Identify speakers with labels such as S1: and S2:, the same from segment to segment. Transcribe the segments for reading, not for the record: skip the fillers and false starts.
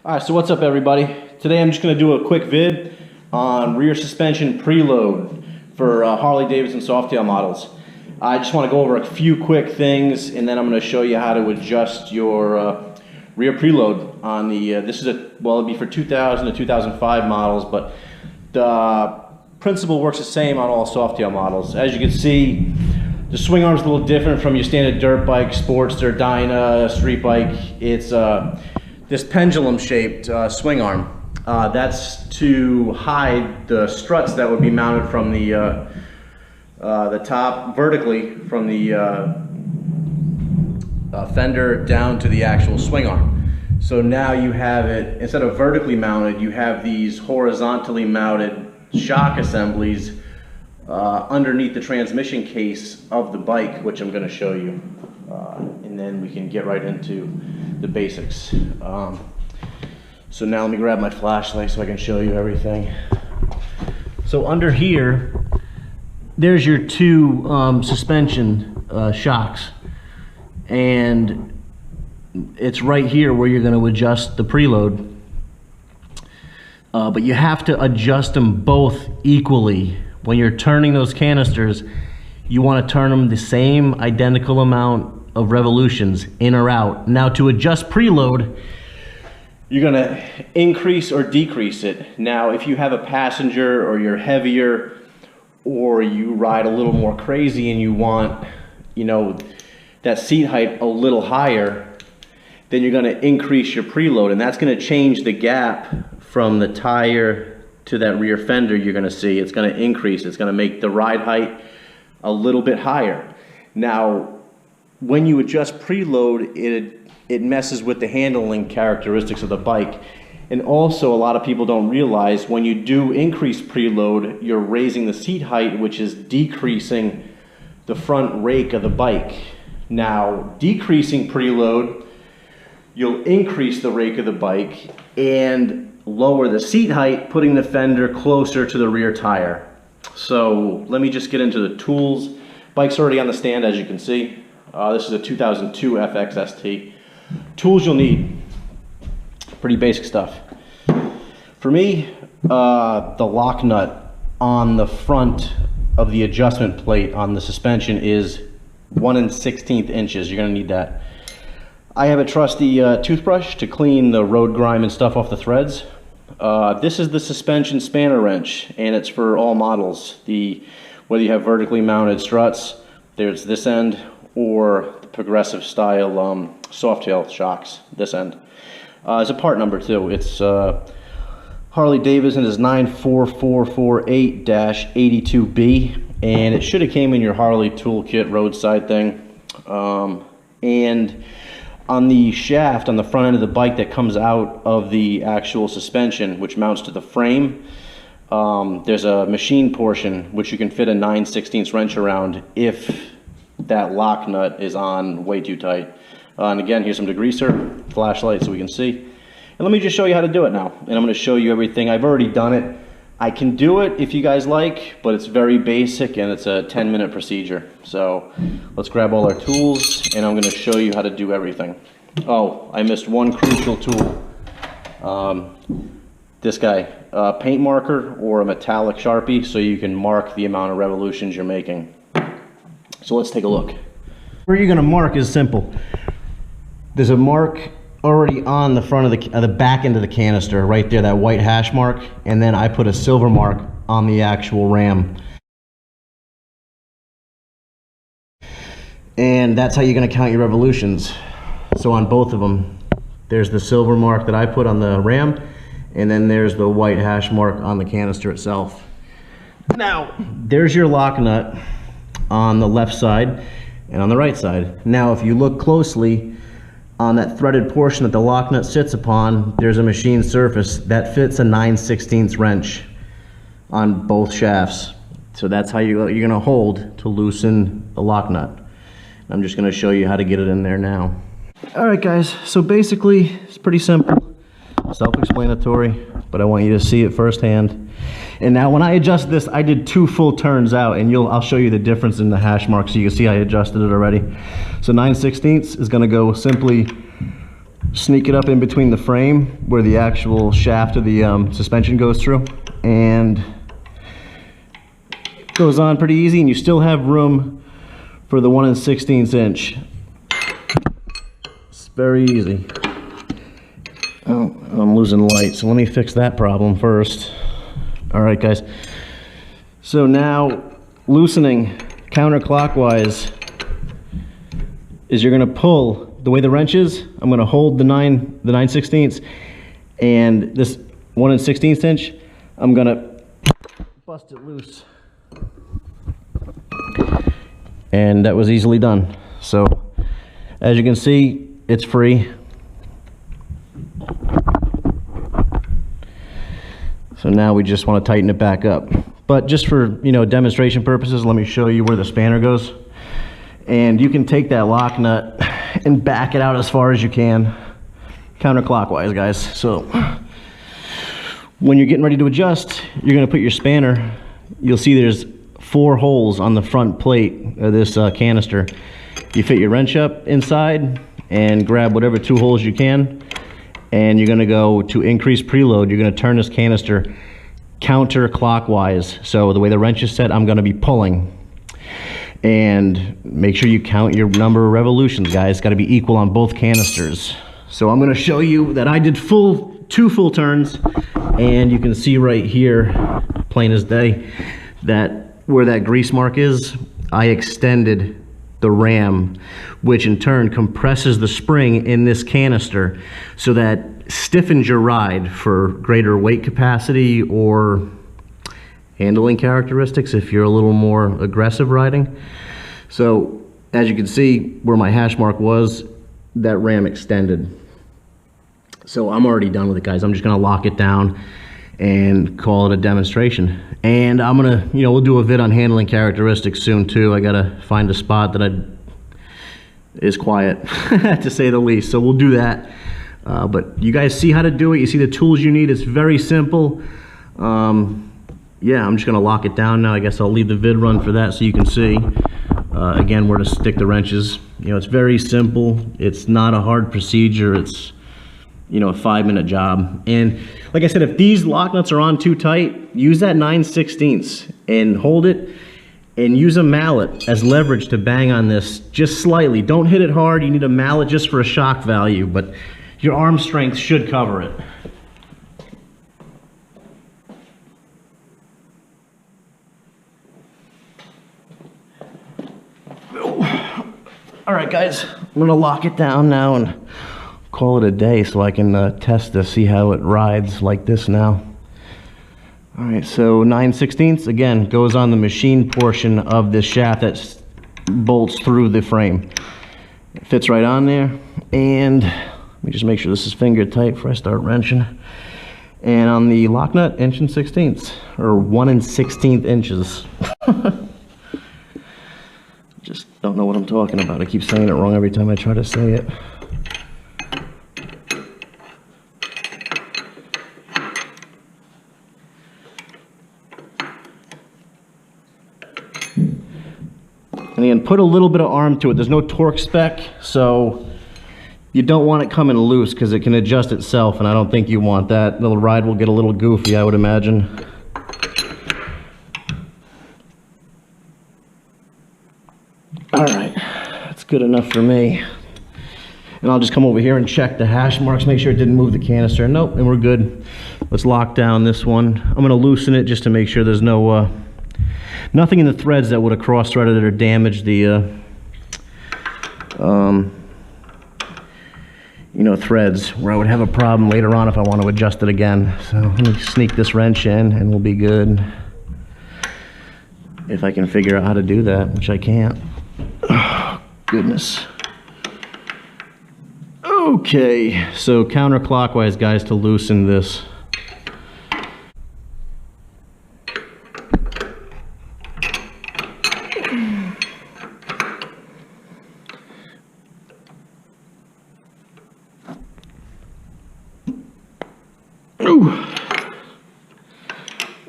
S1: Alright, so what's up everybody? Today I'm just going to do a quick vid on rear suspension preload for Harley Davidson Softail models. I just want to go over a few quick things and then I'm going to show you how to adjust your rear preload on the, this is it'll be for 2000 to 2005 models, but the principle works the same on all Softail models. As you can see, the swing arm is a little different from your standard dirt bike, Sportster, Dyna, street bike. It's this pendulum-shaped swing arm. That's to hide the struts that would be mounted from the top vertically from the fender down to the actual swing arm. So now you have it, instead of vertically mounted, you have these horizontally mounted shock assemblies underneath the transmission case of the bike, which I'm going to show you. And then we can get right into the basics. So now let me grab my flashlight so I can show you everything. So under here, there's your two suspension shocks, and it's right here where you're going to adjust the preload. But you have to adjust them both equally. When you're turning those canisters, you want to turn them the same identical amount of revolutions in or out. Now to adjust preload, you're going to increase or decrease it. Now if you have a passenger or you're heavier or you ride a little more crazy and you want, you know, that seat height a little higher, then you're going to increase your preload, and that's going to change the gap from the tire to that rear fender. You're going to see it's going to increase. It's going to make the ride height a little bit higher. Now when you adjust preload, it messes with the handling characteristics of the bike. And also, a lot of people don't realize when you do increase preload, you're raising the seat height, which is decreasing the front rake of the bike. Now, decreasing preload, you'll increase the rake of the bike and lower the seat height, putting the fender closer to the rear tire. So let me just get into the tools. Bike's already on the stand, as you can see. This is a 2002 FX ST. Tools you'll need, pretty basic stuff. For me, the lock nut on the front of the adjustment plate on the suspension is 1 16 inches. You're gonna need that. I have a trusty toothbrush to clean the road grime and stuff off the threads. This is the suspension spanner wrench, and it's for all models. Whether you have vertically mounted struts, there's this end, or the progressive style Softail shocks, this end. It's a part number too. It's Harley Davidson is 94448-82B, and it should have came in your Harley toolkit roadside thing. And on the shaft on the front end of the bike that comes out of the actual suspension, which mounts to the frame, there's a machine portion which you can fit a 9/16 wrench around if that lock nut is on way too tight. And again, here's some degreaser, flashlight so we can see. And let me just show you how to do it now. And I'm going to show you everything. I've already done it. I can do it if you guys like, but it's very basic and it's a 10-minute procedure. So let's grab all our tools and I'm going to show you how to do everything. Oh, I missed one crucial tool. This guy, paint marker or a metallic Sharpie, so you can mark the amount of revolutions you're making. So let's take a look. Where you're going to mark is simple. There's a mark already on the front of the back end of the canister, right there, that white hash mark, and then I put a silver mark on the actual ram. And that's how you're going to count your revolutions. So on both of them, there's the silver mark that I put on the ram, and then there's the white hash mark on the canister itself. Now, there's your lock nut on the left side and on the right side. Now if you look closely on that threaded portion that the lock nut sits upon, there's a machined surface that fits a 9/16 wrench on both shafts. So that's how you're going to hold to loosen the lock nut. I'm just going to show you how to get it in there now. Alright guys, so basically it's pretty simple, self-explanatory, but I want you to see it firsthand. And now when I adjust this, I did 2 full turns out, and I'll show you the difference in the hash mark so you can see I adjusted it already. So 9/16 is going to go simply sneak it up in between the frame where the actual shaft of the suspension goes through, and it goes on pretty easy, and you still have room for the 1 16th inch. It's very easy. Oh, I'm losing light, so let me fix that problem first. All right, guys. So now, loosening counterclockwise is you're gonna pull, the way the wrench is, I'm gonna hold the 9 16ths, and this 1 16th inch, I'm gonna bust it loose. And that was easily done. So, as you can see, it's free. So now we just want to tighten it back up. But just for, you know, demonstration purposes, let me show you where the spanner goes. And you can take that lock nut and back it out as far as you can, counterclockwise, guys. So when you're getting ready to adjust, you're going to put your spanner, you'll see there's 4 holes on the front plate of this canister. You fit your wrench up inside and grab whatever 2 holes you can, and you're going to go to increase preload. You're going to turn this canister counterclockwise. So the way the wrench is set, I'm going to be pulling. And make sure you count your number of revolutions, guys. It's got to be equal on both canisters. So I'm going to show you that I did 2 full turns, and you can see right here, plain as day, that where that grease mark is, I extended the ram, which in turn compresses the spring in this canister, so that stiffens your ride for greater weight capacity or handling characteristics if you're a little more aggressive riding. So as you can see where my hash mark was, that ram extended. So I'm already done with it, guys. I'm just gonna lock it down and call it a demonstration. And I'm gonna, you know, we'll do a vid on handling characteristics soon too. I gotta find a spot that is quiet, to say the least. So we'll do that. But you guys see how to do it. You see the tools you need. It's very simple. Yeah, I'm just gonna lock it down now. I guess I'll leave the vid run for that so you can see, again, where to stick the wrenches. You know, it's very simple. It's not a hard procedure. It's, you know, a 5-minute job. And like I said, if these lock nuts are on too tight, use that 9 16ths and hold it, and use a mallet as leverage to bang on this just slightly. Don't hit it hard. You need a mallet just for a shock value, but your arm strength should cover it. All right, guys, I'm gonna lock it down now and call it a day so I can test this, see how it rides like this now. All right, so 9 16ths, again, goes on the machine portion of this shaft that bolts through the frame. It fits right on there, and let me just make sure this is finger tight before I start wrenching. And on the lock nut, 1 16ths, or 1 16th inches. Just don't know what I'm talking about. I keep saying it wrong every time I try to say it. And again, put a little bit of arm to it. There's no torque spec, so you don't want it coming loose because it can adjust itself, and I don't think you want that. The ride will get a little goofy, I would imagine. All right, that's good enough for me. And I'll just come over here and check the hash marks, make sure it didn't move the canister. Nope, and we're good. Let's lock down this one. I'm gonna loosen it just to make sure there's no, nothing in the threads that would have cross-threaded or damaged the, you know, threads where I would have a problem later on if I want to adjust it again. So let me sneak this wrench in and we'll be good. If I can figure out how to do that, which I can't. Oh, goodness. Okay, so counterclockwise, guys, to loosen this.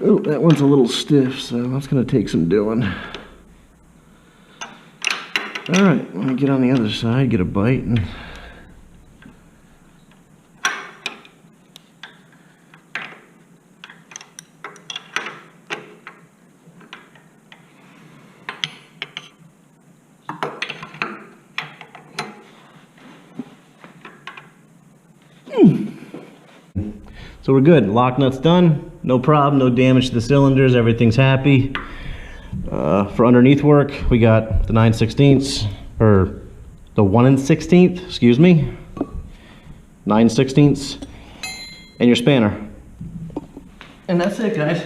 S1: Oh, that one's a little stiff, so that's going to take some doing. All right, let me get on the other side, get a bite. And So we're good. Lock nut's done. No problem. No damage to the cylinders. Everything's happy. For underneath work, we got the 9/16, or the 1/16, excuse me. 9/16, and your spanner. And that's it, guys.